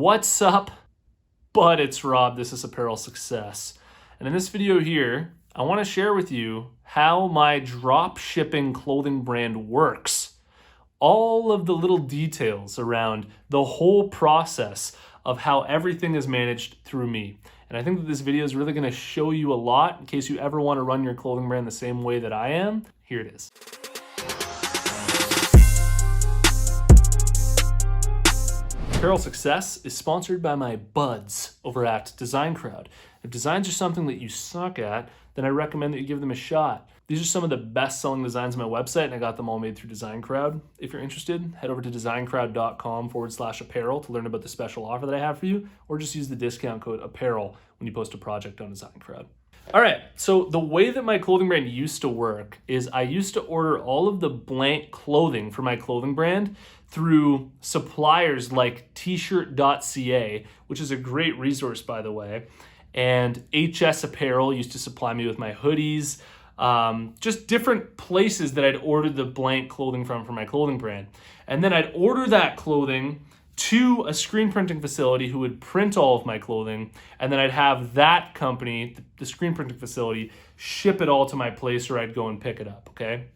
What's up? But it's Rob, this is Apparel Success. And in this video here, I want to share with you how my drop shipping clothing brand works. All of the little details around the whole process of how everything is managed through me. And I think that this video is really going to show you a lot in case you ever want to run your clothing brand the same way that I am. Here it is. Apparel Success is sponsored by my buds over at Design Crowd. If designs are something that you suck at, then I recommend that you give them a shot. These are some of the best-selling designs on my website, and I got them all made through Design Crowd. If you're interested, head over to designcrowd.com/apparel to learn about the special offer that I have for you, or just use the discount code APPAREL when you post a project on Design Crowd. All right, so the way that my clothing brand used to work is I used to order all of the blank clothing for my clothing brand through suppliers like tshirt.ca, which is a great resource, by the way. And HS Apparel used to supply me with my hoodies, just different places that I'd ordered the blank clothing from for my clothing brand. And then I'd order that clothing to a screen printing facility who would print all of my clothing, and then I'd have that company, the screen printing facility, ship it all to my place, or I'd go and pick it up, okay?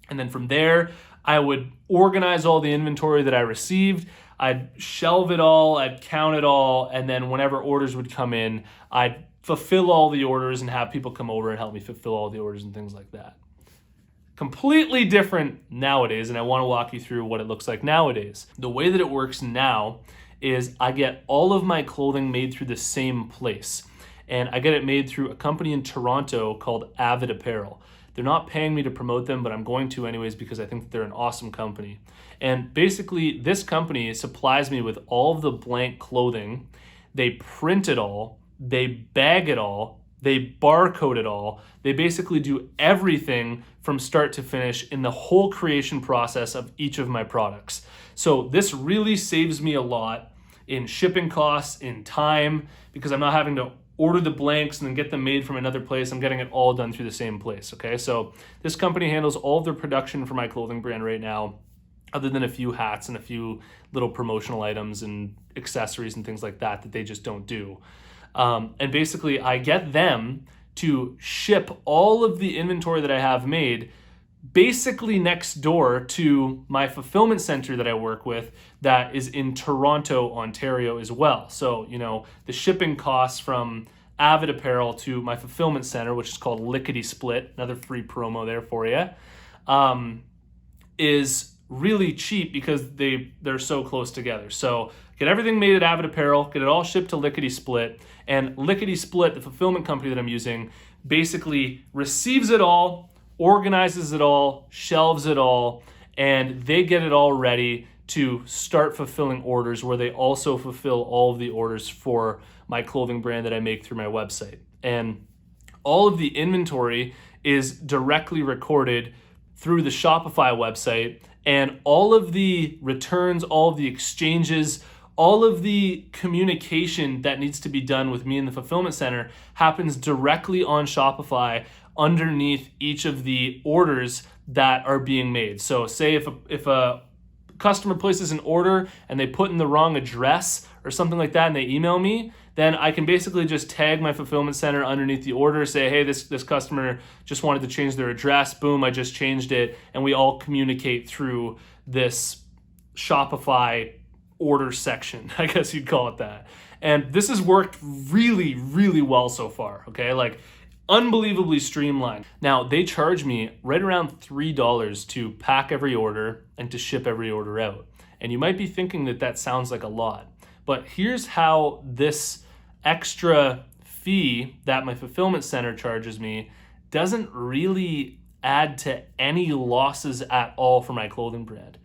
And then from there, I would organize all the inventory that I received, I'd shelve it all, I'd count it all, and then whenever orders would come in, I'd fulfill all the orders and have people come over and help me fulfill all the orders and things like that. Completely different nowadays, and I want to walk you through what it looks like nowadays. The way that it works now is I get all of my clothing made through the same place, and I get it made through a company in Toronto called Avid Apparel. They're not paying me to promote them, but I'm going to anyways because I think that they're an awesome company. And basically, this company supplies me with all of the blank clothing. They print it all, they bag it all, they barcode it all. They basically do everything from start to finish in the whole creation process of each of my products. So this really saves me a lot in shipping costs, in time, because I'm not having to order the blanks and then get them made from another place. I'm getting it all done through the same place, okay? So this company handles all of their production for my clothing brand right now, other than a few hats and a few little promotional items and accessories and things like that that they just don't do. And basically, I get them to ship all of the inventory that I have made basically next door to my fulfillment center that I work with that is in Toronto, Ontario as well. So, the shipping costs from Avid Apparel to my fulfillment center, which is called Lickety Split, another free promo there for you, is really cheap because they're so close together. So get everything made at Avid Apparel, get it all shipped to Lickety Split, and Lickety Split, the fulfillment company that I'm using, basically receives it all, organizes it all, shelves it all, and they get it all ready to start fulfilling orders, where they also fulfill all of the orders for my clothing brand that I make through my website. And all of the inventory is directly recorded through the Shopify website, and all of the returns, all of the exchanges, all of the communication that needs to be done with me in the fulfillment center happens directly on Shopify underneath each of the orders that are being made. So say if a customer places an order and they put in the wrong address or something like that and they email me, then I can basically just tag my fulfillment center underneath the order, say, hey, this customer just wanted to change their address. Boom, I just changed it. And we all communicate through this Shopify order section, I guess you'd call it that. And this has worked really, really well so far, okay? Like, unbelievably streamlined. Now, they charge me right around $3 to pack every order and to ship every order out. And you might be thinking that that sounds like a lot, but here's how this extra fee that my fulfillment center charges me doesn't really add to any losses at all for my clothing brand.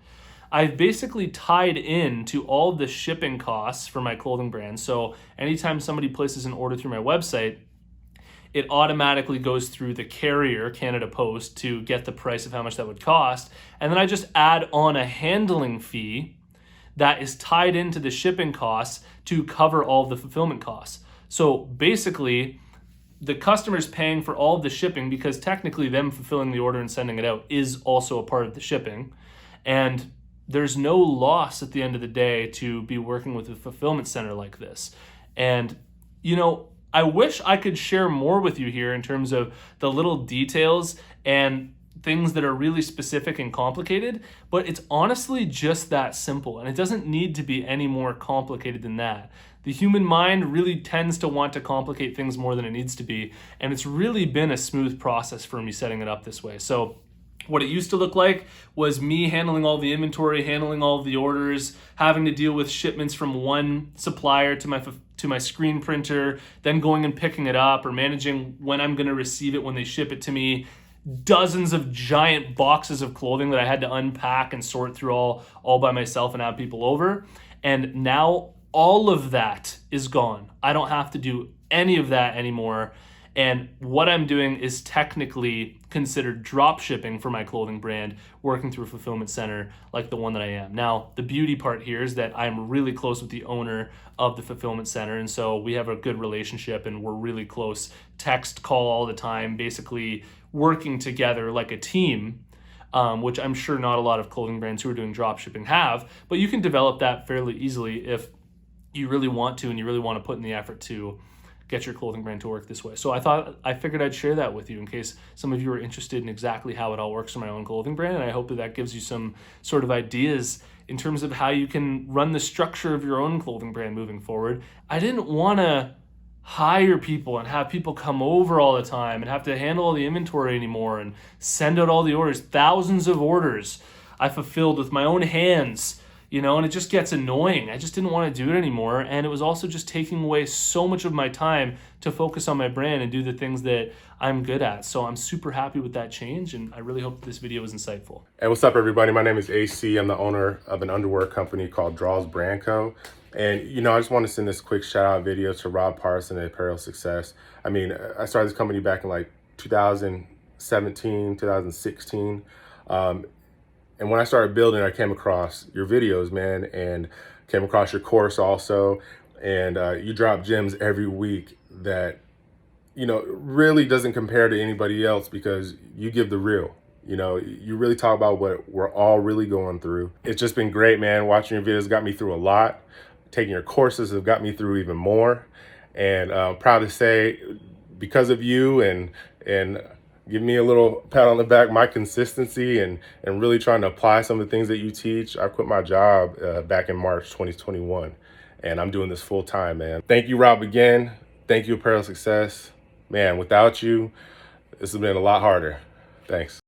I've basically tied in to all of the shipping costs for my clothing brand. So anytime somebody places an order through my website, it automatically goes through the carrier, Canada Post, to get the price of how much that would cost. And then I just add on a handling fee that is tied into the shipping costs to cover all of the fulfillment costs. So basically, the customer's paying for all of the shipping because technically them fulfilling the order and sending it out is also a part of the shipping. And there's no loss at the end of the day to be working with a fulfillment center like this. And, you know, I wish I could share more with you here in terms of the little details and things that are really specific and complicated, but it's honestly just that simple. And it doesn't need to be any more complicated than that. The human mind really tends to want to complicate things more than it needs to be. And it's really been a smooth process for me setting it up this way. So what it used to look like was me handling all the inventory, handling all of the orders, having to deal with shipments from one supplier to my screen printer, then going and picking it up, or managing when I'm going to receive it when they ship it to me. Dozens of giant boxes of clothing that I had to unpack and sort through all by myself and have people over. And now all of that is gone. I don't have to do any of that anymore. And what I'm doing is technically considered drop shipping for my clothing brand, working through a fulfillment center like the one that I am. Now, the beauty part here is that I'm really close with the owner of the fulfillment center. And so we have a good relationship and we're really close, text, call all the time, basically working together like a team, which I'm sure not a lot of clothing brands who are doing drop shipping have, but you can develop that fairly easily if you really want to and you really want to put in the effort to get your clothing brand to work this way. So I figured I'd share that with you in case some of you are interested in exactly how it all works for my own clothing brand. And I hope that gives you some sort of ideas in terms of how you can run the structure of your own clothing brand moving forward. I didn't want to hire people and have people come over all the time and have to handle all the inventory anymore and send out all the orders. Thousands of orders I fulfilled with my own hands, you know, and it just gets annoying. I just didn't want to do it anymore. And it was also just taking away so much of my time to focus on my brand and do the things that I'm good at. So I'm super happy with that change. And I really hope this video was insightful. Hey, what's up, everybody? My name is AC. I'm the owner of an underwear company called Branco. And, you know, I just want to send this quick shout out video to Rob Parson at Apparel Success. I mean, I started this company back in like 2017, 2016. And when I started building, I came across your videos, man, and came across your course also. And you drop gems every week that, you know, really doesn't compare to anybody else because you give the real. You know, you really talk about what we're all really going through. It's just been great, man. Watching your videos got me through a lot. Taking your courses have got me through even more. And I'm proud to say, because of you and give me a little pat on the back, my consistency and really trying to apply some of the things that you teach. I quit my job back in March 2021, and I'm doing this full time, man. Thank you, Rob, again. Thank you, Apparel Success. Man, without you, this has been a lot harder. Thanks.